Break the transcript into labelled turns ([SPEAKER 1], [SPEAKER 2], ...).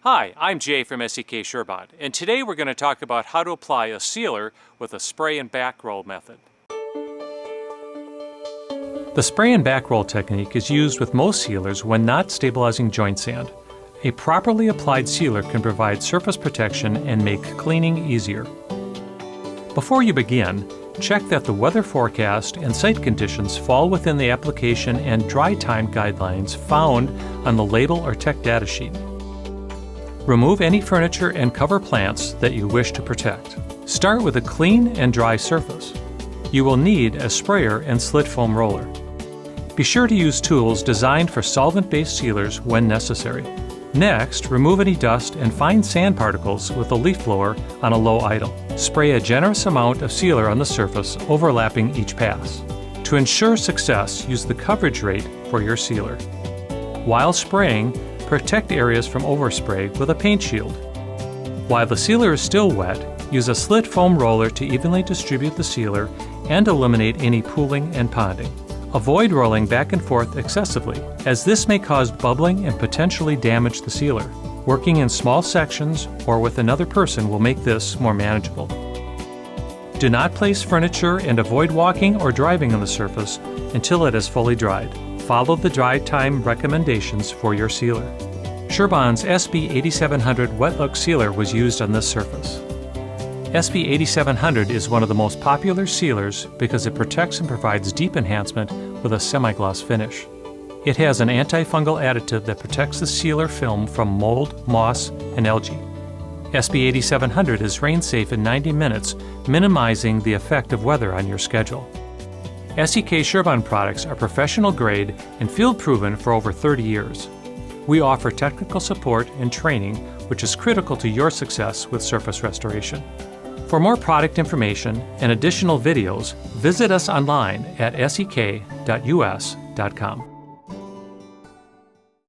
[SPEAKER 1] Hi, I'm Jay from SEK Surebond, and today we're going to talk about how to apply a sealer with a spray and back roll method. The spray and back roll technique is used with most sealers when not stabilizing joint sand. A properly applied sealer can provide surface protection and make cleaning easier. Before you begin, check that the weather forecast and site conditions fall within the application and dry time guidelines found on the label or tech data sheet. Remove any furniture and cover plants that you wish to protect. Start with a clean and dry surface. You will need a sprayer and slit foam roller. Be sure to use tools designed for solvent-based sealers when necessary. Next, remove any dust and fine sand particles with a leaf blower on a low idle. Spray a generous amount of sealer on the surface, overlapping each pass. To ensure success, use the coverage rate for your sealer. While spraying, protect areas from overspray with a paint shield. While the sealer is still wet, use a slit foam roller to evenly distribute the sealer and eliminate any pooling and ponding. Avoid rolling back and forth excessively, as this may cause bubbling and potentially damage the sealer. Working in small sections or with another person will make this more manageable. Do not place furniture and avoid walking or driving on the surface until it is fully dried. Follow the dry time recommendations for your sealer. Surebond's SB8700 Wetlook Sealer was used on this surface. SB8700 is one of the most popular sealers because it protects and provides deep enhancement with a semi-gloss finish. It has an antifungal additive that protects the sealer film from mold, moss, and algae. SB8700 is rain-safe in 90 minutes, minimizing the effect of weather on your schedule. SEK Surebond products are professional grade and field proven for over 30 years. We offer technical support and training, which is critical to your success with surface restoration. For more product information and additional videos, visit us online at sek.us.com.